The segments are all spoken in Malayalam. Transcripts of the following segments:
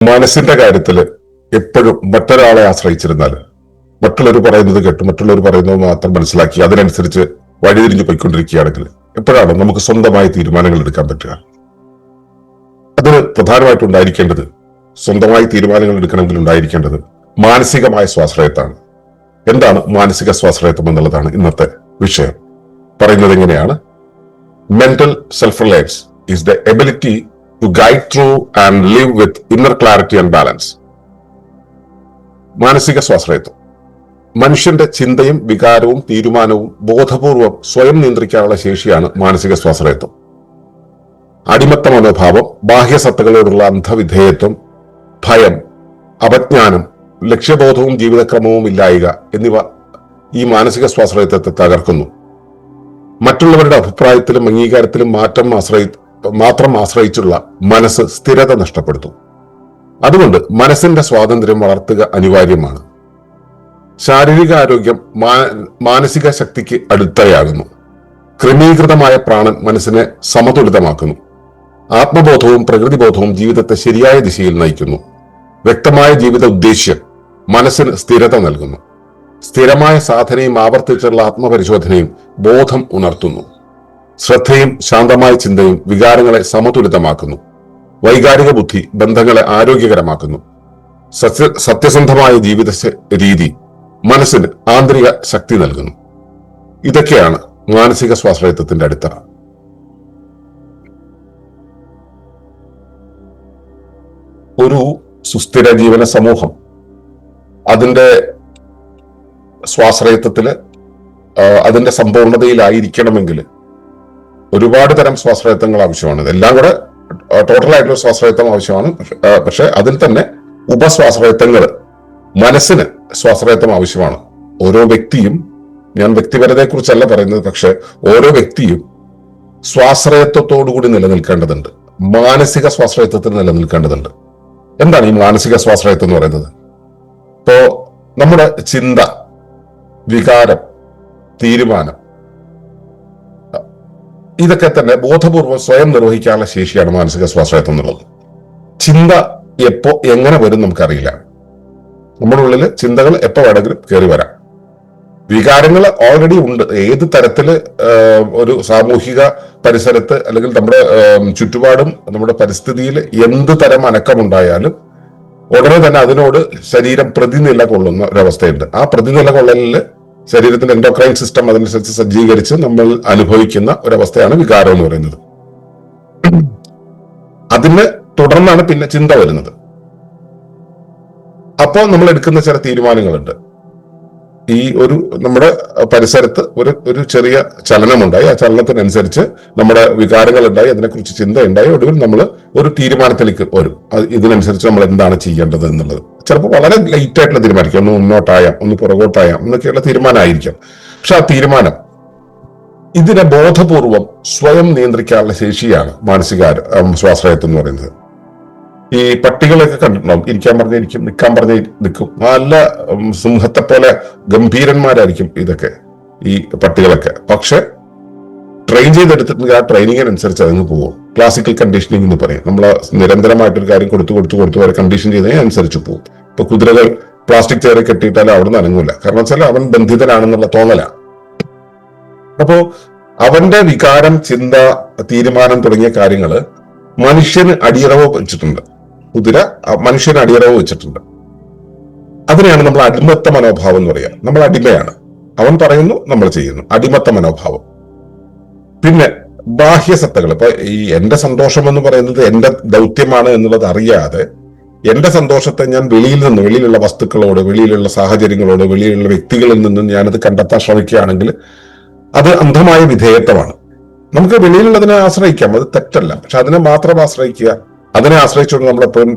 മനസ്സിന്റെ കാര്യത്തിൽ എപ്പോഴും മറ്റൊരാളെ ആശ്രയിച്ചിരുന്നാൽ, മറ്റുള്ളവർ പറയുന്നത് കേട്ട് മറ്റുള്ളവർ പറയുന്നത് മാത്രം മനസ്സിലാക്കി അതിനനുസരിച്ച് വഴിതിരിഞ്ഞു പോയിക്കൊണ്ടിരിക്കുകയാണെങ്കിൽ എപ്പോഴാണ് നമുക്ക് സ്വന്തമായി തീരുമാനങ്ങൾ എടുക്കാൻ പറ്റുക? അതിന് പ്രധാനമായിട്ടും ഉണ്ടായിരിക്കേണ്ടത്, സ്വന്തമായി തീരുമാനങ്ങൾ എടുക്കണമെങ്കിൽ ഉണ്ടായിരിക്കേണ്ടത് മാനസികമായ സ്വാശ്രയത്വമാണ്. എന്താണ് മാനസിക സ്വാശ്രയത്വം എന്നുള്ളതാണ് ഇന്നത്തെ വിഷയം. പറയുന്നത് എങ്ങനെയാണ്? Mental self Reliance is the ability to guide through and live with inner clarity and balance. മാനസിക സ്വാശ്രയത്വം മനുഷ്യന്റെ ചിന്തയും വികാരവും തീരുമാനവും ബോധപൂർവം സ്വയം നിയന്ത്രിക്കാനുള്ള ശേഷിയാണ് മാനസിക സ്വാശ്രയത്വം. അടിമത്ത മനോഭാവം, ബാഹ്യസത്തകളോടുള്ള അന്ധവിധേയത്വം, ഭയം, അപജ്ഞാനം, ലക്ഷ്യബോധവും ജീവിതക്രമവും ഇല്ലായ്ക എന്നിവ ഈ മാനസിക സ്വാശ്രയത്വത്തെ തകർക്കുന്നു. മറ്റുള്ളവരുടെ അഭിപ്രായത്തിലും അംഗീകാരത്തിലും മാത്രം ആശ്രയിച്ചുള്ള മനസ്സ് സ്ഥിരത നഷ്ടപ്പെടുത്തും. അതുകൊണ്ട് മനസ്സിന്റെ സ്വാതന്ത്ര്യം വളർത്തുക അനിവാര്യമാണ്. ശാരീരിക ആരോഗ്യം മാനസിക ശക്തിക്ക് അടുത്തയാകുന്നു. ക്രമീകൃതമായ പ്രാണൻ മനസ്സിനെ സമതുലിതമാക്കുന്നു. ആത്മബോധവും പ്രകൃതിബോധവും ജീവിതത്തെ ശരിയായ ദിശയിൽ നയിക്കുന്നു. വ്യക്തമായ ജീവിത ഉദ്ദേശ്യം മനസ്സിന് സ്ഥിരത നൽകുന്നു. സ്ഥിരമായ സാധനയും ആവർത്തിച്ചുള്ള ആത്മപരിശോധനയും ബോധം ഉണർത്തുന്നു. ശ്രദ്ധയും ശാന്തമായ ചിന്തയും വികാരങ്ങളെ സമതുലിതമാക്കുന്നു. വൈകാരിക ബുദ്ധി ബന്ധങ്ങളെ ആരോഗ്യകരമാക്കുന്നു. സത്യസന്ധമായ ജീവിത രീതി മനസ്സിന് ആന്തരിക ശക്തി നൽകുന്നു. ഇതൊക്കെയാണ് മാനസിക സ്വാശ്രയത്വത്തിന്റെ അടിത്തറ. ഒരു സുസ്ഥിര ജീവന സമൂഹം അതിന്റെ സ്വാശ്രയത്വത്തില് അതിന്റെ സമ്പൂർണതയിലായിരിക്കണമെങ്കിൽ ഒരുപാട് തരം സ്വാശ്രയത്വങ്ങൾ ആവശ്യമാണ്. എല്ലാം കൂടെ ടോട്ടൽ ആയിട്ടുള്ള സ്വാശ്രയത്വം ആവശ്യമാണ്. പക്ഷെ അതിൽ തന്നെ ഉപസ്വാശ്രയത്വങ്ങൾ, മനസ്സിന് സ്വാശ്രയത്വം ആവശ്യമാണ്. ഓരോ വ്യക്തിയും, ഞാൻ വ്യക്തിപരതയെ കുറിച്ചല്ല പറയുന്നത്, പക്ഷെ ഓരോ വ്യക്തിയും സ്വാശ്രയത്വത്തോടുകൂടി നിലനിൽക്കേണ്ടതുണ്ട്. മാനസിക സ്വാശ്രയത്വത്തിന് നിലനിൽക്കേണ്ടതുണ്ട്. എന്താണ് ഈ മാനസിക സ്വാശ്രയത്വം എന്ന് പറയുന്നത്? ഇപ്പോ നമ്മുടെ ചിന്ത, വികാരം, തീരുമാനം, ഇതൊക്കെ തന്നെ ബോധപൂർവം സ്വയം നിർവഹിക്കാനുള്ള ശേഷിയാണ് മാനസിക സ്വാശ്രയത്വം എന്നുള്ളത്. ചിന്ത എപ്പോ എങ്ങനെ വരും നമുക്കറിയില്ല. നമ്മുടെ ഉള്ളിൽ ചിന്തകൾ എപ്പോ വേണമെങ്കിലും കയറി വരാം. വികാരങ്ങൾ ഓൾറെഡി ഉണ്ട്. ഏത് തരത്തില് ഒരു സാമൂഹിക പരിസരത്ത് അല്ലെങ്കിൽ നമ്മുടെ ചുറ്റുപാടും നമ്മുടെ പരിസ്ഥിതിയിൽ എന്ത് തരം അനക്കമുണ്ടായാലും ഉടനെ തന്നെ അതിനോട് ശരീരം പ്രതിനില കൊള്ളുന്ന ഒരവസ്ഥയുണ്ട്. ആ പ്രതിനില കൊള്ളലില് ശരീരത്തിന്റെ എൻഡോക്രൈൻ സിസ്റ്റം അതനുസരിച്ച് സജ്ജീകരിച്ച് നമ്മൾ അനുഭവിക്കുന്ന ഒരവസ്ഥയാണ് വികാരം എന്ന് പറയുന്നത്. അതിന് തുടർന്നാണ് പിന്നെ ചിന്ത വരുന്നത്. അപ്പോൾ നമ്മൾ എടുക്കുന്ന ചില തീരുമാനങ്ങളുണ്ട്. ഈ നമ്മുടെ പരിസരത്ത് ഒരു ചെറിയ ചലനമുണ്ടായി. ആ ചലനത്തിനനുസരിച്ച് നമ്മുടെ വികാരങ്ങൾ ഉണ്ടായി, അതിനെക്കുറിച്ച് ചിന്ത ഉണ്ടായി. ഒടുവിൽ നമ്മൾ ഒരു തീരുമാനത്തിലേക്ക് വരും. ഇതിനനുസരിച്ച് നമ്മൾ എന്താണ് ചെയ്യേണ്ടത് എന്നുള്ളത്. ചിലപ്പോൾ വളരെ ലൈറ്റ് ആയിട്ടുള്ള തീരുമാനിക്കാം. ഒന്ന് മുന്നോട്ടായാം, ഒന്ന് പുറകോട്ടായാം എന്നൊക്കെയുള്ള തീരുമാനമായിരിക്കാം. പക്ഷെ ആ തീരുമാനം ഇതിനെ ബോധപൂർവം സ്വയം നിയന്ത്രിക്കാനുള്ള ശേഷിയാണ് മാനസിക സ്വാശ്രയത്വം എന്ന് പറയുന്നത്. ഈ പട്ടികളൊക്കെ കണ്ടിട്ടുണ്ടാവും. ഇരിക്കാൻ പറഞ്ഞ ഇരിക്കും, നിൽക്കാൻ പറഞ്ഞ നിൽക്കും. നല്ല സിംഹത്തെ പോലെ ഗംഭീരന്മാരായിരിക്കും ഇതൊക്കെ, ഈ പട്ടികളൊക്കെ. പക്ഷെ ട്രെയിൻ ചെയ്തെടുത്തിട്ടുണ്ടെങ്കിൽ ആ ട്രെയിനിങ്ങിനനുസരിച്ച് അതങ്ങ് പോകും. ക്ലാസിക്കൽ കണ്ടീഷനിങ് എന്ന് പറയും. നമ്മൾ നിരന്തരമായിട്ടൊരു കാര്യം കൊടുത്തു വരെ കണ്ടീഷൻ ചെയ്തതിന് അനുസരിച്ച് പോകും. ഇപ്പൊ കുതിരകൾ പ്ലാസ്റ്റിക് ചെയറിൽ കെട്ടിയിട്ടാലും അവിടെ നിന്ന് അനങ്ങൂല. കാരണം വെച്ചാൽ അവൻ ബന്ധിതനാണെന്നുള്ള തോന്നലാണ്. അപ്പോ അവന്റെ വികാരം, ചിന്ത, തീരുമാനം തുടങ്ങിയ കാര്യങ്ങള് മനുഷ്യന് അടിയറവ് വെച്ചിട്ടുണ്ട്. കുതിര മനുഷ്യന് അടിയറവ് വെച്ചിട്ടുണ്ട്. അതിനെയാണ് നമ്മൾ അടിമത്ത മനോഭാവം എന്ന് പറയുക. നമ്മൾ അടിമയാണ്. അവൻ പറയുന്നു, നമ്മൾ ചെയ്യുന്നു. അടിമത്ത മനോഭാവം. പിന്നെ ബാഹ്യസത്തകൾ. ഇപ്പൊ ഈ എന്റെ സന്തോഷം എന്ന് പറയുന്നത് എന്റെ ദൗത്യമാണ് എന്നുള്ളത് അറിയാതെ എന്റെ സന്തോഷത്തെ ഞാൻ വെളിയിലുള്ള വസ്തുക്കളോട്, വെളിയിലുള്ള സാഹചര്യങ്ങളോട്, വെളിയിലുള്ള വ്യക്തികളിൽ നിന്നും ഞാനത് കണ്ടെത്താൻ ശ്രമിക്കുകയാണെങ്കിൽ അത് അന്ധമായ വിധേയത്വമാണ്. നമുക്ക് വെളിയിലുള്ളതിനെ ആശ്രയിക്കാം, അത് തെറ്റല്ല. പക്ഷെ അതിനെ മാത്രം ആശ്രയിക്കുക, അതിനെ ആശ്രയിച്ചുകൊണ്ട് നമ്മളെപ്പോഴും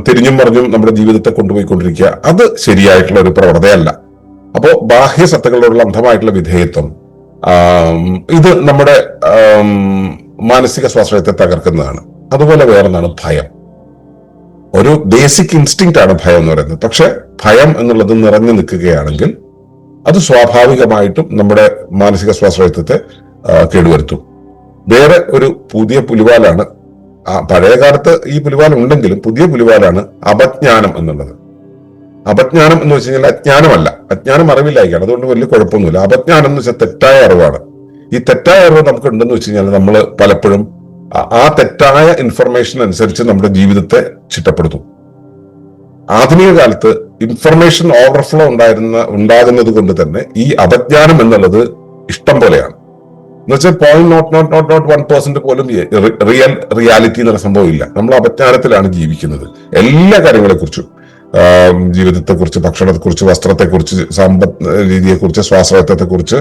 തിരിഞ്ഞും പറഞ്ഞും നമ്മുടെ ജീവിതത്തെ കൊണ്ടുപോയിക്കൊണ്ടിരിക്കുക, അത് ശരിയായിട്ടുള്ള ഒരു പ്രവണതയല്ല. അപ്പോ ബാഹ്യസത്തകളോടുള്ള അന്ധമായിട്ടുള്ള വിധേയത്വം ഇത് നമ്മുടെ മാനസിക സ്വാശ്രയത്തെ തകർക്കുന്നതാണ്. അതുപോലെ വേറൊന്നാണ് ഭയം. ഒരു ബേസിക് ഇൻസ്റ്റിങ്ക്റ്റ് ആണ് ഭയം എന്ന് പറയുന്നത്. പക്ഷെ ഭയം എന്നുള്ളത് നിറഞ്ഞു നിൽക്കുകയാണെങ്കിൽ അത് സ്വാഭാവികമായിട്ടും നമ്മുടെ മാനസിക സ്വാശ്രയത്വത്തെ കേടുവരുത്തും. വേറെ ഒരു പുതിയ പുലിവാലാണ് പഴയ കാലത്ത് ഈ പുലിവാൽ ഉണ്ടെങ്കിലും പുതിയ പുലിവാലാണ് അപജ്ഞാനം എന്നുള്ളത്. അപജ്ഞാനം എന്ന് വെച്ച് കഴിഞ്ഞാൽ അജ്ഞാനമല്ല, അജ്ഞാനം അറിവില്ലായിരിക്കണം, അതുകൊണ്ട് വലിയ കുഴപ്പമൊന്നുമില്ല. അപജ്ഞാനം എന്ന് വെച്ചാൽ തെറ്റായ അറിവാണ്. ഈ തെറ്റായ അറിവ് നമുക്ക് ഉണ്ടെന്ന് വെച്ച് കഴിഞ്ഞാൽ നമ്മൾ പലപ്പോഴും ആ തെറ്റായ ഇൻഫർമേഷൻ അനുസരിച്ച് നമ്മുടെ ജീവിതത്തെ ചിട്ടപ്പെടുത്തും. ആധുനിക കാലത്ത് ഇൻഫർമേഷൻ ഓവർഫ്ലോ ഉണ്ടാകുന്നത് കൊണ്ട് തന്നെ ഈ അപജ്ഞാനം എന്നുള്ളത് ഇഷ്ടം പോലെയാണ്. എന്നുവെച്ചാൽ 0.00001% പോലും റിയാലിറ്റി എന്നുള്ള സംഭവം ഇല്ല. നമ്മൾ അപജ്ഞാനത്തിലാണ് ജീവിക്കുന്നത്. എല്ലാ കാര്യങ്ങളെക്കുറിച്ചും, ജീവിതത്തെക്കുറിച്ച്, ഭക്ഷണത്തെക്കുറിച്ച്, വസ്ത്രത്തെക്കുറിച്ച്, സമ്പദ് രീതിയെക്കുറിച്ച്, സ്വാശ്രയത്വത്തെക്കുറിച്ച്,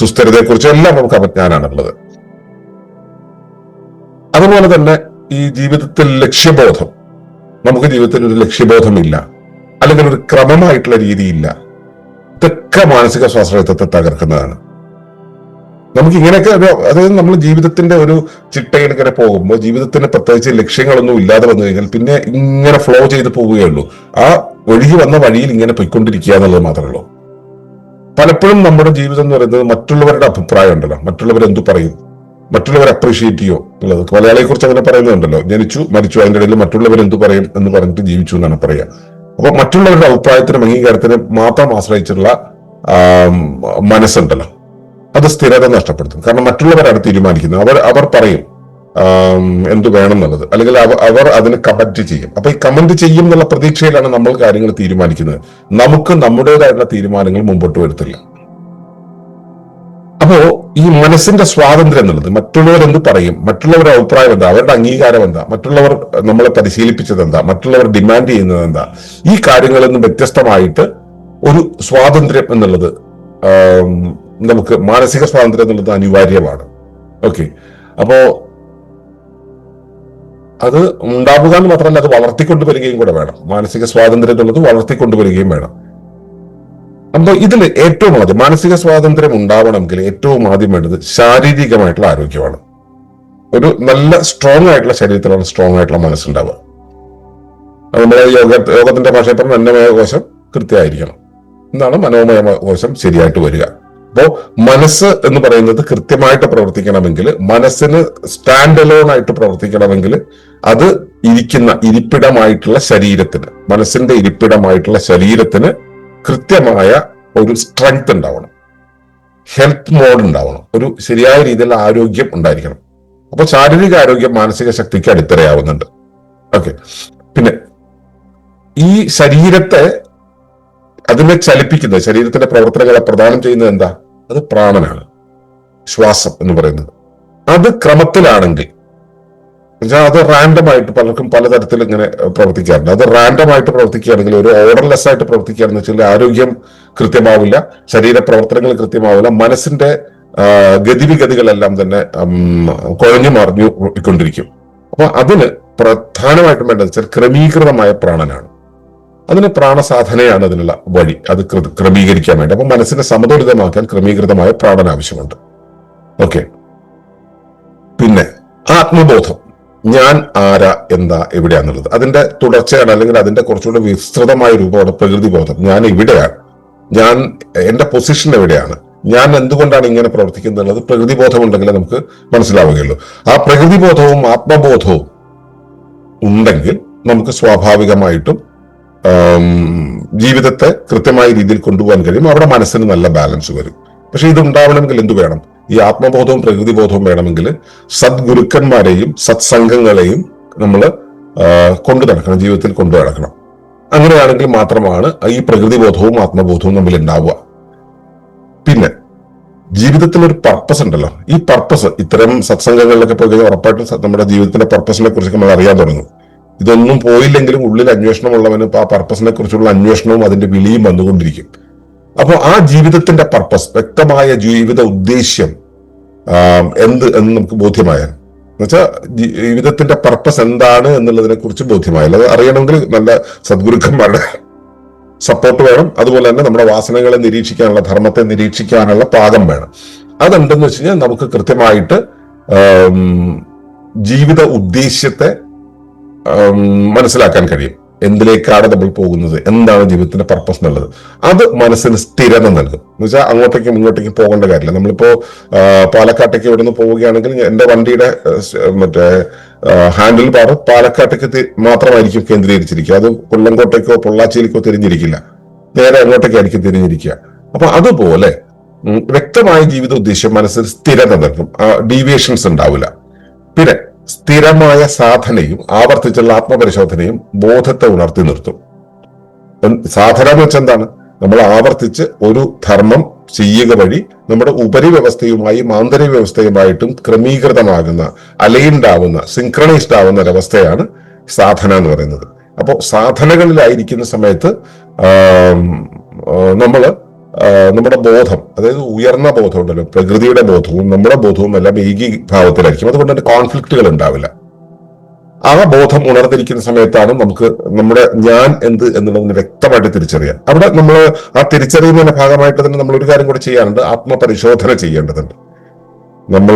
സുസ്ഥിരതയെക്കുറിച്ച് എല്ലാം നമുക്ക് അപജ്ഞാനാണുള്ളത്. അതുപോലെ തന്നെ ഈ ജീവിതത്തിൽ ലക്ഷ്യബോധം, നമുക്ക് ജീവിതത്തിൽ ഒരു ലക്ഷ്യബോധമില്ല, അല്ലെങ്കിൽ ഒരു ക്രമമായിട്ടുള്ള രീതിയില്ല. ഇതൊക്കെ മാനസിക സ്വാശ്രയത്വത്തെ തകർക്കുന്നതാണ്. നമുക്ക് ഇങ്ങനെയൊക്കെ അതായത് നമ്മൾ ജീവിതത്തിന്റെ ഒരു ചിട്ടയിൽ ഇങ്ങനെ പോകുമ്പോൾ ജീവിതത്തിന് പ്രത്യേകിച്ച് ലക്ഷ്യങ്ങളൊന്നും ഇല്ലാതെ വന്നു കഴിഞ്ഞാൽ പിന്നെ ഇങ്ങനെ ഫ്ലോ ചെയ്ത് പോവുകയുള്ളൂ. ആ ഒഴുകി വന്ന വഴിയിൽ ഇങ്ങനെ പോയിക്കൊണ്ടിരിക്കുക എന്നുള്ളത് മാത്രമേ ഉള്ളൂ. പലപ്പോഴും നമ്മുടെ ജീവിതം എന്ന് പറയുന്നത് മറ്റുള്ളവരുടെ അഭിപ്രായം ഉണ്ടല്ലോ, മറ്റുള്ളവരെന്തു പറയും, മറ്റുള്ളവർ അപ്രീഷിയേറ്റ് ചെയ്യോ എന്നുള്ളത്. മലയാളിയെ കുറിച്ച് അങ്ങനെ പറയുന്നുണ്ടല്ലോ, ജനിച്ചു മരിച്ചു, അതിന്റെ ഇടയിൽ മറ്റുള്ളവരെന്തു പറയും എന്ന് പറഞ്ഞിട്ട് ജീവിച്ചു എന്നാണ് പറയുക. അപ്പൊ മറ്റുള്ളവരുടെ അഭിപ്രായത്തിനും അംഗീകാരത്തിനും മാത്രം ആശ്രയിച്ചിട്ടുള്ള മനസ്സുണ്ടല്ലോ, അത് സ്ഥിരത നഷ്ടപ്പെടുത്തും. കാരണം മറ്റുള്ളവരാണ് തീരുമാനിക്കുന്നത്. അവർ പറയും എന്തു വേണം എന്നുള്ളത്, അല്ലെങ്കിൽ അവർ അതിന് കമന്റ് ചെയ്യും. അപ്പൊ ഈ കമന്റ് ചെയ്യും എന്നുള്ള പ്രതീക്ഷയിലാണ് നമ്മൾ കാര്യങ്ങൾ തീരുമാനിക്കുന്നത്. നമുക്ക് നമ്മുടേതായിട്ടുള്ള തീരുമാനങ്ങൾ മുമ്പോട്ട് വരുത്തില്ല. അപ്പോ ഈ മനസ്സിന്റെ സ്വാതന്ത്ര്യം എന്നുള്ളത്, മറ്റുള്ളവർ എന്ത് പറയും, മറ്റുള്ളവരുടെ അഭിപ്രായം എന്താ, അവരുടെ അംഗീകാരം എന്താ, മറ്റുള്ളവർ നമ്മളെ പരിശീലിപ്പിച്ചത് എന്താ, മറ്റുള്ളവർ ഡിമാൻഡ് ചെയ്യുന്നത് എന്താ, ഈ കാര്യങ്ങളിൽ നിന്ന് വ്യത്യസ്തമായിട്ട് ഒരു സ്വാതന്ത്ര്യം എന്നുള്ളത്, നമുക്ക് മാനസിക സ്വാതന്ത്ര്യം എന്നുള്ളത് അനിവാര്യമാണ്. ഓക്കെ, അപ്പോ അത് ഉണ്ടാവുക എന്ന് മാത്രമല്ല, അത് വളർത്തിക്കൊണ്ടുവരികയും കൂടെ വേണം. മാനസിക സ്വാതന്ത്ര്യം എന്നുള്ളത് വളർത്തിക്കൊണ്ടുവരികയും വേണം. അപ്പൊ ഇതിൽ ഏറ്റവും ആദ്യം മാനസിക സ്വാതന്ത്ര്യം ഉണ്ടാവണമെങ്കിൽ ഏറ്റവും ആദ്യം വേണ്ടത് ശാരീരികമായിട്ടുള്ള ആരോഗ്യമാണ്. ഒരു നല്ല സ്ട്രോങ് ആയിട്ടുള്ള ശരീരത്തിലാണ് സ്ട്രോങ് ആയിട്ടുള്ള മനസ്സുണ്ടാവുക. നമ്മളെ യോഗത്തിന്റെ ഭാഷയിൽ പറഞ്ഞ അന്നമയ കോശം കൃത്യമായിരിക്കണം എന്നാണ് മനോമയ കോശം ശരിയായിട്ട് വരിക. അപ്പോ മനസ്സ് എന്ന് പറയുന്നത് കൃത്യമായിട്ട് പ്രവർത്തിക്കണമെങ്കിൽ, മനസ്സിന് സ്റ്റാൻഡ് അലോൺ ആയിട്ട് പ്രവർത്തിക്കണമെങ്കിൽ, അത് ഇരിപ്പിടമായിട്ടുള്ള ശരീരത്തിന്, മനസ്സിന്റെ ഇരിപ്പിടമായിട്ടുള്ള ശരീരത്തിന് കൃത്യമായ ഒരു സ്ട്രെങ്ത് ഉണ്ടാവണം, ഹെൽത്ത് മോഡ് ഉണ്ടാവണം, ഒരു ശരിയായ രീതിയിലുള്ള ആരോഗ്യം ഉണ്ടായിരിക്കണം. അപ്പൊ ശാരീരിക ആരോഗ്യം മാനസിക ശക്തിക്ക് അടിത്തറയാവുന്നുണ്ട്. ഓക്കെ, പിന്നെ ഈ ശരീരത്തെ അതിനെ ചലിപ്പിക്കുന്നത്, ശരീരത്തിന്റെ പ്രവർത്തനങ്ങളെ പ്രദാനം ചെയ്യുന്നത് എന്താ? അത് പ്രാണനാണ്, ശ്വാസം എന്ന് പറയുന്നത്. അത് ക്രമത്തിലാണെങ്കിൽ, അത് റാൻഡമായിട്ട് പലർക്കും പലതരത്തിൽ ഇങ്ങനെ പ്രവർത്തിക്കാറുണ്ട്. അത് റാൻഡമായിട്ട് പ്രവർത്തിക്കുകയാണെങ്കിൽ, ഒരു ഓർഡർലെസ് ആയിട്ട് പ്രവർത്തിക്കുകയാണെന്ന് വെച്ചാൽ ആരോഗ്യം കൃത്യമാവില്ല, ശരീര പ്രവർത്തനങ്ങൾ കൃത്യമാവില്ല, മനസ്സിന്റെ ഗതിവിഗതികളെല്ലാം തന്നെ കുഴഞ്ഞു മറിഞ്ഞുകൊണ്ടിരിക്കും. അപ്പൊ അതിന് പ്രധാനമായിട്ടും വേണ്ടത് വെച്ചാൽ ക്രമീകൃതമായ പ്രാണനാണ്. അതിന് പ്രാണസാധനയാണ് അതിനുള്ള വഴി, അത് ക്രമീകരിക്കാൻ വേണ്ടി. അപ്പൊ മനസ്സിനെ സമതുലിതമാക്കാൻ ക്രമീകൃതമായ പ്രാണന ആവശ്യമുണ്ട്. ഓക്കെ, പിന്നെ ആത്മബോധം, ഞാൻ ആരാ, എന്താ, എവിടെയാന്നുള്ളത്, അതിന്റെ തുടർച്ചയാണ്, അല്ലെങ്കിൽ അതിന്റെ കുറച്ചുകൂടെ വിസ്തൃതമായ രൂപമാണ് പ്രകൃതിബോധം. ഞാൻ എവിടെയാണ്, ഞാൻ എന്റെ പൊസിഷൻ എവിടെയാണ്, ഞാൻ എന്തുകൊണ്ടാണ് ഇങ്ങനെ പ്രവർത്തിക്കുന്നത്, പ്രകൃതിബോധം ഉണ്ടെങ്കിൽ നമുക്ക് മനസ്സിലാവുകയുള്ളൂ. ആ പ്രകൃതിബോധവും ആത്മബോധവും ഉണ്ടെങ്കിൽ നമുക്ക് സ്വാഭാവികമായിട്ടും ജീവിതത്തെ കൃത്യമായ രീതിയിൽ കൊണ്ടുപോകാൻ കഴിയും. അവിടെ മനസ്സിന് നല്ല ബാലൻസ് വരും. പക്ഷെ ഇത് ഉണ്ടാവണമെങ്കിൽ എന്തു വേണം? ഈ ആത്മബോധവും പ്രകൃതിബോധവും വേണമെങ്കിൽ സദ്ഗുരുക്കന്മാരെയും സത്സംഗങ്ങളെയും നമ്മൾ കൊണ്ടു നടക്കണം, ജീവിതത്തിൽ കൊണ്ടു നടക്കണം. അങ്ങനെയാണെങ്കിൽ മാത്രമാണ് ഈ പ്രകൃതിബോധവും ആത്മബോധവും നമ്മൾ ഉണ്ടാവുക. പിന്നെ ജീവിതത്തിൽ ഒരു പർപ്പസ് ഉണ്ടല്ലോ. ഈ പർപ്പസ് ഇത്തരം സത്സംഗങ്ങളിലൊക്കെ പോയി കഴിഞ്ഞാൽ ഉറപ്പായിട്ടും നമ്മുടെ ജീവിതത്തിന്റെ പർപ്പസിനെ കുറിച്ച് നമ്മൾ അറിയാൻ തുടങ്ങും. ഇതൊന്നും പോയില്ലെങ്കിലും ഉള്ളിൽ അന്വേഷണമുള്ളവന് ആ പർപ്പസിനെ കുറിച്ചുള്ള അന്വേഷണവും അതിന്റെ വിളിയും വന്നുകൊണ്ടിരിക്കും. അപ്പൊ ആ ജീവിതത്തിന്റെ പർപ്പസ്, വ്യക്തമായ ജീവിത ഉദ്ദേശ്യം എന്ന് നമുക്ക് ബോധ്യമായാൽ, എന്നുവെച്ചാൽ ജീവിതത്തിന്റെ പർപ്പസ് എന്താണ് എന്നുള്ളതിനെ കുറിച്ച് ബോധ്യമായാൽ, അത് അറിയണമെങ്കിൽ നല്ല സദ്ഗുരുക്കന്മാരുടെ സപ്പോർട്ട് വേണം. അതുപോലെ തന്നെ നമ്മുടെ വാസനകളെ നിരീക്ഷിക്കാനുള്ള, ധർമ്മത്തെ നിരീക്ഷിക്കാനുള്ള പാകം വേണം. അതെന്തെന്ന് വെച്ച് കഴിഞ്ഞാൽ നമുക്ക് കൃത്യമായിട്ട് ജീവിത ഉദ്ദേശ്യത്തെ മനസ്സിലാക്കാൻ കഴിയും. എന്തിലേക്കാണ് നമ്മൾ പോകുന്നത്, എന്താണ് ജീവിതത്തിന്റെ പർപ്പസ് എന്നുള്ളത്, അത് മനസ്സിന് സ്ഥിരത നൽകും. എന്ന് വെച്ചാൽ അങ്ങോട്ടേക്കും ഇങ്ങോട്ടേക്കും പോകേണ്ട കാര്യമില്ല. നമ്മളിപ്പോ പാലക്കാട്ടേക്ക് ഇവിടെ നിന്ന് പോവുകയാണെങ്കിൽ എന്റെ വണ്ടിയുടെ മറ്റേ ഹാൻഡിൽ ബാർ പാലക്കാട്ടേക്ക് മാത്രമായിരിക്കും കേന്ദ്രീകരിച്ചിരിക്കുക. അത് കൊല്ലങ്കോട്ടേക്കോ പൊള്ളാച്ചിയിലേക്കോ തിരിഞ്ഞിരിക്കില്ല, നേരെ അങ്ങോട്ടേക്കായിരിക്കും തിരിഞ്ഞിരിക്കുക. അപ്പൊ അതുപോലെ വ്യക്തമായ ജീവിത ഉദ്ദേശ്യം മനസ്സിൽ സ്ഥിരത നൽകും, ഡീവിയേഷൻസ് ഉണ്ടാവില്ല. പിന്നെ സ്ഥിരമായ സാധനയും ആവർത്തിച്ചുള്ള ആത്മപരിശോധനയും ബോധത്തെ ഉണർത്തി നിർത്തും. സാധന എന്ന് വെച്ചാൽ എന്താണ്? നമ്മൾ ആവർത്തിച്ച് ഒരു ധർമ്മം ചെയ്യുക വഴി നമ്മുടെ ഉപരിവ്യവസ്ഥയുമായി ആന്തരിക വ്യവസ്ഥയുമായിട്ടും ക്രമീകൃതമാകുന്ന, അലൈൻഡ് ആവുന്ന, സിൻക്രണൈസ്ഡ് ആവുന്ന ഒരവസ്ഥയാണ് സാധന എന്ന് പറയുന്നത്. അപ്പോൾ സാധനകളിലായിരിക്കുന്ന സമയത്ത് നമ്മുടെ ബോധം, അതായത് ഉയർന്ന ബോധം ഉണ്ടല്ലോ, പ്രകൃതിയുടെ ബോധവും നമ്മുടെ ബോധവും എല്ലാം ഏകീഭാവത്തിലായിരിക്കും. അതുകൊണ്ട് തന്നെ കോൺഫ്ലിക്റ്റുകൾ ഉണ്ടാവില്ല. ആ ബോധം ഉണർന്നിരിക്കുന്ന സമയത്താണ് നമുക്ക് നമ്മുടെ ഞാൻ എന്ത് എന്നുള്ളതിന് വ്യക്തമായിട്ട് തിരിച്ചറിയാം. അവിടെ നമ്മൾ ആ തിരിച്ചറിയുന്നതിന്റെ ഭാഗമായിട്ട് തന്നെ നമ്മൾ ഒരു കാര്യം കൂടെ ചെയ്യാറുണ്ട്, ആത്മപരിശോധന ചെയ്യേണ്ടതുണ്ട്. നമ്മൾ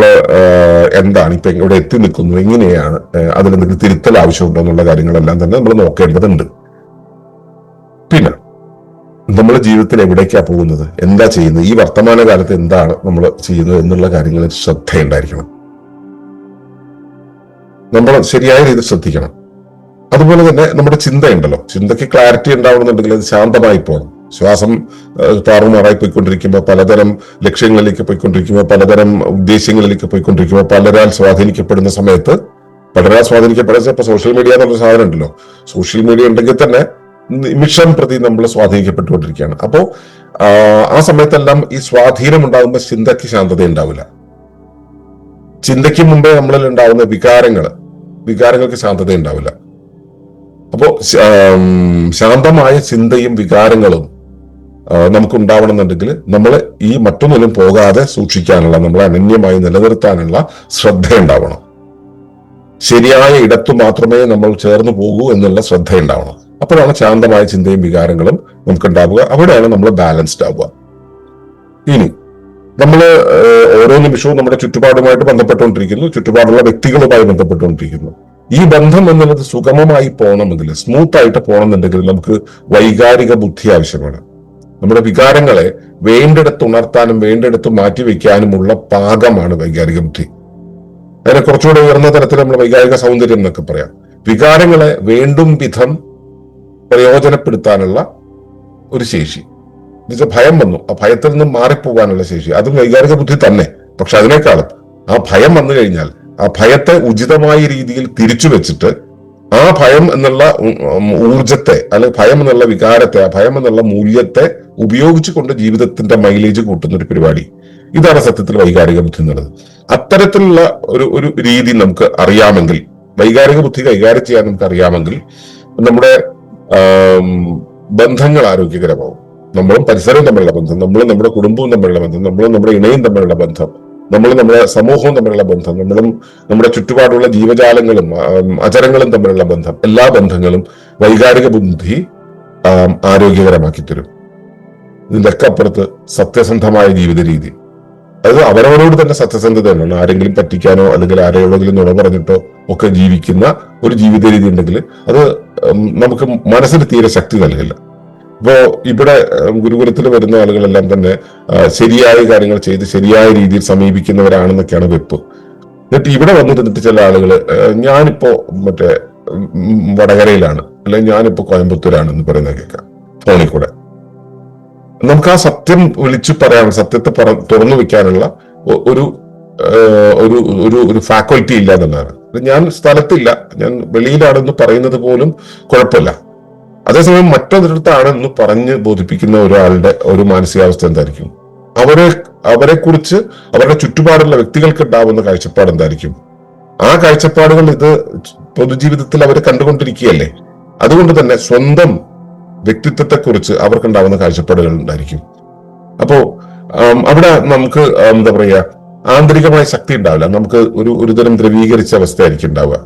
എന്താണ് ഇപ്പൊ ഇവിടെ എത്തി നിൽക്കുന്നു, എങ്ങനെയാണ്, അതിലെന്തെങ്കിലും തിരുത്തൽ ആവശ്യമുണ്ടോ എന്നുള്ള കാര്യങ്ങളെല്ലാം തന്നെ നമ്മൾ നോക്കേണ്ടതുണ്ട്. പിന്നെ നമ്മുടെ ജീവിതത്തിൽ എവിടേക്കാ പോകുന്നത്, എന്താ ചെയ്യുന്നത്, ഈ വർത്തമാനകാലത്ത് എന്താണ് നമ്മൾ ചെയ്യുന്നത് എന്നുള്ള കാര്യങ്ങളിൽ ശ്രദ്ധയുണ്ടായിരിക്കണം. നമ്മൾ ശരിയായ രീതിയിൽ ശ്രദ്ധിക്കണം. അതുപോലെ തന്നെ നമ്മുടെ ചിന്തയുണ്ടല്ലോ, ചിന്തയ്ക്ക് ക്ലാരിറ്റി ഉണ്ടാവണമെന്നുണ്ടെങ്കിൽ അത് ശാന്തമായി പോകണം. ശ്വാസം താറുമാറായി പോയിക്കൊണ്ടിരിക്കുമ്പോൾ, പലതരം ലക്ഷ്യങ്ങളിലേക്ക് പോയിക്കൊണ്ടിരിക്കുമ്പോൾ, പലതരം ഉദ്ദേശ്യങ്ങളിലേക്ക് പോയിക്കൊണ്ടിരിക്കുമ്പോൾ, പലരാൽ സ്വാധീനിക്കപ്പെടുന്ന സമയത്ത്, ഇപ്പൊ സോഷ്യൽ മീഡിയ എന്നുള്ള സാധനം ഉണ്ടല്ലോ, സോഷ്യൽ മീഡിയ ഉണ്ടെങ്കിൽ തന്നെ നിമിഷം പ്രതി നമ്മൾ സ്വാധീനിക്കപ്പെട്ടുകൊണ്ടിരിക്കുകയാണ്. അപ്പോ ആ സമയത്തെല്ലാം ഈ സ്വാധീനം ഉണ്ടാകുമ്പോൾ ചിന്തയ്ക്ക് ശാന്തത ഉണ്ടാവില്ല. ചിന്തയ്ക്ക് മുമ്പേ നമ്മളിൽ ഉണ്ടാകുന്ന വികാരങ്ങൾക്ക് ശാന്തത ഉണ്ടാവില്ല. അപ്പോ ശാന്തമായ ചിന്തയും വികാരങ്ങളും നമുക്ക് ഉണ്ടാവണമെന്നുണ്ടെങ്കിൽ നമ്മൾ ഈ മറ്റൊന്നിലും പോകാതെ സൂക്ഷിക്കാനുള്ള, നമ്മളെ അനന്യമായി നിലനിർത്താനുള്ള ശ്രദ്ധ ഉണ്ടാവണം. ശരിയായ ഇടത്തു മാത്രമേ നമ്മൾ ചേർന്ന് പോകൂ എന്നുള്ള ശ്രദ്ധ ഉണ്ടാവണം. അപ്പോഴാണ് ശാന്തമായ ചിന്തയും വികാരങ്ങളും നമുക്ക് ഉണ്ടാവുക. അവിടെയാണ് നമ്മൾ ബാലൻസ്ഡ് ആവുക. ഇനി നമ്മൾ ഓരോ നിമിഷവും നമ്മുടെ ചുറ്റുപാടുമായിട്ട് ബന്ധപ്പെട്ടുകൊണ്ടിരിക്കുന്നു, ചുറ്റുപാടുള്ള വ്യക്തികളുമായി ബന്ധപ്പെട്ടുകൊണ്ടിരിക്കുന്നു. ഈ ബന്ധം എന്നുള്ളത് സുഗമമായി പോകണമെങ്കിൽ, സ്മൂത്ത് ആയിട്ട് പോകണമെന്നുണ്ടെങ്കിൽ നമുക്ക് വൈകാരിക ബുദ്ധി ആവശ്യമാണ്. നമ്മുടെ വികാരങ്ങളെ വേണ്ടിടത്ത് ഉണർത്താനും വേണ്ടിടത്ത് മാറ്റിവെക്കാനുമുള്ള പാകമാണ് വൈകാരിക ബുദ്ധി. അതിനെ കുറച്ചുകൂടെ ഉയർന്ന തരത്തിൽ നമ്മൾ വൈകാരിക സൗന്ദര്യം എന്നൊക്കെ പറയാം. വികാരങ്ങളെ വേണ്ടും വിധം പ്രയോജനപ്പെടുത്താനുള്ള ഒരു ശേഷി, എന്നുവെച്ചാൽ ഭയം വന്നു, ആ ഭയത്തിൽ നിന്നും മാറിപ്പോകാനുള്ള ശേഷി, അതും വൈകാരിക ബുദ്ധി തന്നെ. പക്ഷെ അതിനേക്കാളും ആ ഭയം വന്നു കഴിഞ്ഞാൽ ആ ഭയത്തെ ഉചിതമായ രീതിയിൽ തിരിച്ചു വെച്ചിട്ട് ആ ഭയം എന്നുള്ള ഊർജത്തെ, അല്ലെങ്കിൽ ഭയം എന്നുള്ള വികാരത്തെ, ആ ഭയം എന്നുള്ള മൂല്യത്തെ ഉപയോഗിച്ചുകൊണ്ട് ജീവിതത്തിന്റെ മൈലേജ് കൂട്ടുന്ന ഒരു പരിപാടി, ഇതാണ് സത്യത്തിൽ വൈകാരിക ബുദ്ധി എന്നുള്ളത്. അത്തരത്തിലുള്ള ഒരു രീതി നമുക്ക് അറിയാമെങ്കിൽ, വൈകാരിക ബുദ്ധി കൈകാര്യം ചെയ്യാൻ നമുക്ക് അറിയാമെങ്കിൽ, നമ്മുടെ ബന്ധങ്ങൾ ആരോഗ്യകരമാവും. നമ്മളും പരിസരവും തമ്മിലുള്ള ബന്ധം, നമ്മളും നമ്മുടെ കുടുംബവും തമ്മിലുള്ള ബന്ധം, നമ്മളും നമ്മുടെ ഇണയും തമ്മിലുള്ള ബന്ധം, നമ്മളും നമ്മുടെ സമൂഹവും തമ്മിലുള്ള ബന്ധം, നമ്മളും നമ്മുടെ ചുറ്റുപാടുള്ള ജീവജാലങ്ങളും അചരങ്ങളും തമ്മിലുള്ള ബന്ധം, എല്ലാ ബന്ധങ്ങളും വൈകാരിക ബുദ്ധി ആരോഗ്യകരമാക്കി തരും. ഇതിന്റെയൊക്കെ അപ്പുറത്ത് സത്യസന്ധമായ ജീവിത രീതി, അത് അവരവരോട് തന്നെ സത്യസന്ധത തന്നെയാണ്. ആരെങ്കിലും പറ്റിക്കാനോ അല്ലെങ്കിൽ ആരെങ്കിലും നുണ പറഞ്ഞിട്ടോ ഒക്കെ ജീവിക്കുന്ന ഒരു ജീവിത രീതി ഉണ്ടെങ്കിൽ അത് നമുക്ക് മനസ്സിന് തീരെ ശക്തി നൽകില്ല. ഇപ്പോ ഇവിടെ ഗുരുകുലത്തിൽ വരുന്ന ആളുകളെല്ലാം തന്നെ ശരിയായ കാര്യങ്ങൾ ചെയ്ത് ശരിയായ രീതിയിൽ സമീപിക്കുന്നവരാണെന്നൊക്കെയാണ് വെപ്പ്. എന്നിട്ട് ഇവിടെ വന്നിരുന്നിട്ട് ചില ആളുകള് ഞാനിപ്പോ മറ്റേ വടകരയിലാണ്, അല്ലെങ്കിൽ ഞാനിപ്പോ കോയമ്പത്തൂരാണെന്ന് പറയുന്നത് കേൾക്കാം ഫോണിൽ കൂടെ. നമുക്ക് ആ സത്യം വിളിച്ചു പറയാൻ, സത്യത്തെ തുറന്നു വെക്കാനുള്ള ഒരു ഒരു ഒരു ഫാക്കൽറ്റി ഇല്ല എന്നുള്ളതാണ്. ഞാൻ സ്ഥലത്തില്ല, ഞാൻ വെളിയിലാണെന്ന് പറയുന്നത് പോലും കുഴപ്പമില്ല. അതേസമയം മറ്റൊരിടത്താണെന്ന് പറഞ്ഞ് ബോധിപ്പിക്കുന്ന ഒരാളുടെ ഒരു മാനസികാവസ്ഥ എന്തായിരിക്കും? അവരെ കുറിച്ച് അവരുടെ ചുറ്റുപാടുള്ള വ്യക്തികൾക്ക് ഉണ്ടാവുന്ന കാഴ്ചപ്പാട് എന്തായിരിക്കും? ആ കാഴ്ചപ്പാടുകൾ ഇത് പൊതുജീവിതത്തിൽ അവർ കണ്ടുകൊണ്ടിരിക്കുകയല്ലേ. അതുകൊണ്ട് തന്നെ സ്വന്തം വ്യക്തിത്വത്തെക്കുറിച്ച് അവർക്കുണ്ടാവുന്ന കാഴ്ചപ്പാടുകൾ ഉണ്ടായിരിക്കും. അപ്പോ അവിടെ നമുക്ക് എന്താ പറയാ, ആന്തരികമായ ശക്തി ഉണ്ടാവില്ല. നമുക്ക് ഒരുതരം ദ്രവീകരിച്ച അവസ്ഥയായിരിക്കും ഉണ്ടാവുക.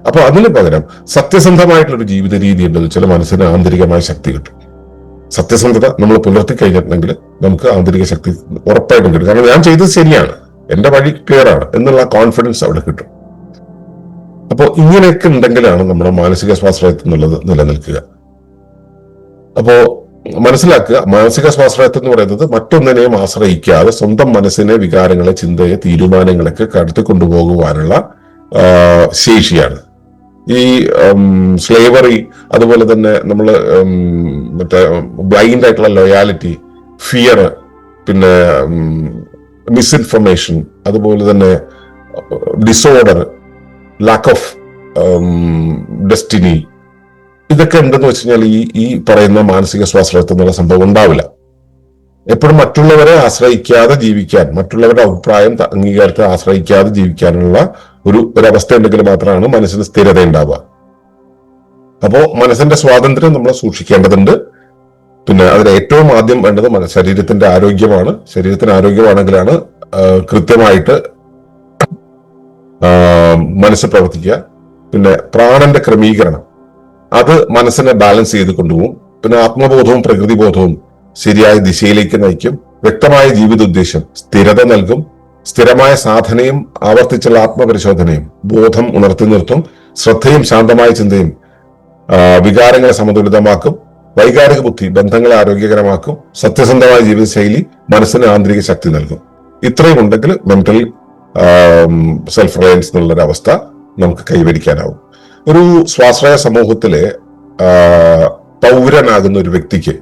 അപ്പൊ അതിന് പകരം സത്യസന്ധമായിട്ടുള്ള ഒരു ജീവിത രീതി ഉണ്ടെന്ന് വെച്ചാൽ മനസ്സിന് ആന്തരികമായ ശക്തി കിട്ടും. സത്യസന്ധത നമ്മൾ പുലർത്തി കഴിഞ്ഞിട്ടുണ്ടെങ്കിൽ നമുക്ക് ആന്തരിക ശക്തി ഉറപ്പായിട്ടും കിട്ടും. കാരണം ഞാൻ ചെയ്തത് ശരിയാണ്, എന്റെ വഴി ക്ലിയർ ആണ് എന്നുള്ള കോൺഫിഡൻസ് അവിടെ കിട്ടും. അപ്പോൾ ഇങ്ങനെയൊക്കെ ഉണ്ടെങ്കിലാണ് നമ്മുടെ മാനസിക സ്വാശ്രയത്വം എന്നുള്ളത് നിലനിൽക്കുക. അപ്പോ മനസ്സിലാക്കുക, മാനസിക സ്വാശ്രയത്വം എന്ന് പറയുന്നത് മറ്റൊന്നിനെയും ആശ്രയിക്കാതെ സ്വന്തം മനസ്സിനെ, വികാരങ്ങളെ, ചിന്തയെ, തീരുമാനങ്ങളൊക്കെ കടത്തി കൊണ്ടുപോകുവാനുള്ള ശേഷിയാണ്. ഈ സ്ലേവറി, അതുപോലെ തന്നെ നമ്മൾ മറ്റേ ബ്ലൈൻഡ് ആയിട്ടുള്ള ലോയാലിറ്റി, ഫിയർ, പിന്നെ മിസ്ഇൻഫർമേഷൻ, അതുപോലെ തന്നെ ഡിസോർഡർ, ലാക്ക് ഓഫ് ഡെസ്റ്റിനി, ഇതൊക്കെ ഉണ്ടെന്ന് വെച്ച് കഴിഞ്ഞാൽ ഈ പറയുന്ന മാനസിക സ്വാശ്രയത്വം എന്നുള്ള സംഭവം ഉണ്ടാവില്ല. എപ്പോഴും മറ്റുള്ളവരെ ആശ്രയിക്കാതെ ജീവിക്കാൻ, മറ്റുള്ളവരുടെ അഭിപ്രായം, അംഗീകാരത്തെ ആശ്രയിക്കാതെ ജീവിക്കാനുള്ള ഒരവസ്ഥ ഉണ്ടെങ്കിൽ മാത്രമാണ് മനസ്സിന് സ്ഥിരത ഉണ്ടാവുക. അപ്പോ മനസ്സിന്റെ സ്വാതന്ത്ര്യം നമ്മൾ സൂക്ഷിക്കേണ്ടതുണ്ട്. പിന്നെ അതിന് ഏറ്റവും ആദ്യം വേണ്ടത് ശരീരത്തിന്റെ ആരോഗ്യമാണ്. ശരീരത്തിന് ആരോഗ്യമാണെങ്കിലാണ് കൃത്യമായിട്ട് മനസ്സ് പ്രവർത്തിക്കുക. പിന്നെ പ്രാണന്റെ ക്രമീകരണം, അത് മനസ്സിനെ ബാലൻസ് ചെയ്ത് കൊണ്ടുപോകും. പിന്നെ ആത്മബോധവും പ്രകൃതിബോധവും ശരിയായ ദിശയിലേക്ക് നയിക്കും. വ്യക്തമായ ജീവിത ഉദ്ദേശം സ്ഥിരത നൽകും. സ്ഥിരമായ സാധനയും ആവർത്തിച്ചുള്ള ആത്മപരിശോധനയും ബോധം ഉണർത്തി നിർത്തും. ശ്രദ്ധയും ശാന്തമായ ചിന്തയും വികാരങ്ങളെ സമതുലിതമാക്കും. വൈകാരിക ബുദ്ധി ബന്ധങ്ങളെ ആരോഗ്യകരമാക്കും. സത്യസന്ധമായ ജീവിതശൈലി മനസ്സിന് ആന്തരിക ശക്തി നൽകും. ഇത്രയും ഉണ്ടെങ്കിൽ മെന്റൽ സെൽഫ് റിലയൻസ് എന്നുള്ളൊരു അവസ്ഥ നമുക്ക് കൈവരിക്കാനാവും. ഒരു സ്വാശ്രയ സമൂഹത്തിലെ പൗരനാകുന്ന ഒരു വ്യക്തിക്ക്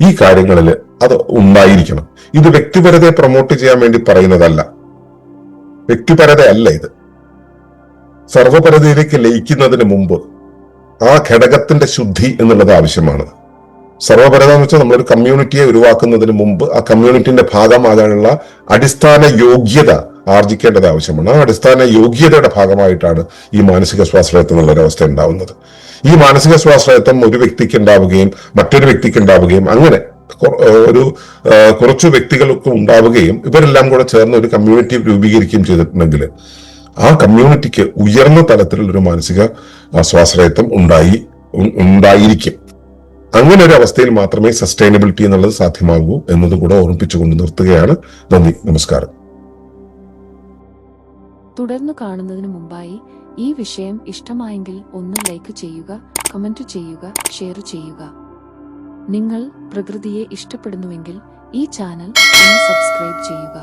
ഈ കാര്യങ്ങളിൽ അത് ഉണ്ടായിരിക്കണം. ഇത് വ്യക്തിപരതയെ പ്രൊമോട്ട് ചെയ്യാൻ വേണ്ടി പറയുന്നതല്ല. വ്യക്തിപരതയല്ല ഇത്. സർവപരതയിലേക്ക് ലയിക്കുന്നതിന് മുമ്പ് ആ ഘടകത്തിന്റെ ശുദ്ധി എന്നുള്ളത് ആവശ്യമാണ്. സർവപരത എന്ന് വെച്ചാൽ നമ്മളൊരു കമ്മ്യൂണിറ്റിയെ ഉരുവാക്കുന്നതിന് മുമ്പ് ആ കമ്മ്യൂണിറ്റിന്റെ ഭാഗമാകാനുള്ള അടിസ്ഥാന യോഗ്യത ആർജിക്കേണ്ടത് ആവശ്യമാണ്. ആ അടിസ്ഥാന യോഗ്യതയുടെ ഭാഗമായിട്ടാണ് ഈ മാനസിക സ്വാശ്രയത്വം എന്നുള്ളൊരവസ്ഥ ഉണ്ടാവുന്നത്. ഈ മാനസിക സ്വാശ്രയത്വം ഒരു വ്യക്തിക്ക് ഉണ്ടാവുകയും മറ്റൊരു വ്യക്തിക്ക് ഉണ്ടാവുകയും അങ്ങനെ കുറച്ചു വ്യക്തികൾക്ക് ഉണ്ടാവുകയും ഇവരെല്ലാം കൂടെ ചേർന്ന് ഒരു കമ്മ്യൂണിറ്റി രൂപീകരിക്കുകയും ചെയ്തിട്ടുണ്ടെങ്കിൽ ആ കമ്മ്യൂണിറ്റിക്ക് ഉയർന്ന തലത്തിലുള്ളൊരു മാനസിക സ്വാശ്രയത്വം ഉണ്ടായിരിക്കും. അങ്ങനെ ഒരു അവസ്ഥയിൽ മാത്രമേ സസ്റ്റൈനബിലിറ്റി എന്നുള്ളത് സാധ്യമാകൂ എന്നത് കൂടെ ഓർമ്മിപ്പിച്ചുകൊണ്ട് നിർത്തുകയാണ്. നന്ദി, നമസ്കാരം. തുടർന്നു കാണുന്നതിന് മുമ്പായി ഈ വിഷയം ഇഷ്ടമായെങ്കിൽ ഒന്ന് ലൈക്ക് ചെയ്യുക, കമന്റ് ചെയ്യുക, ഷെയർ ചെയ്യുക. നിങ്ങൾ പ്രകൃതിയെ ഇഷ്ടപ്പെടുന്നുവെങ്കിൽ ഈ ചാനൽ ഒന്ന് സബ്സ്ക്രൈബ് ചെയ്യുക.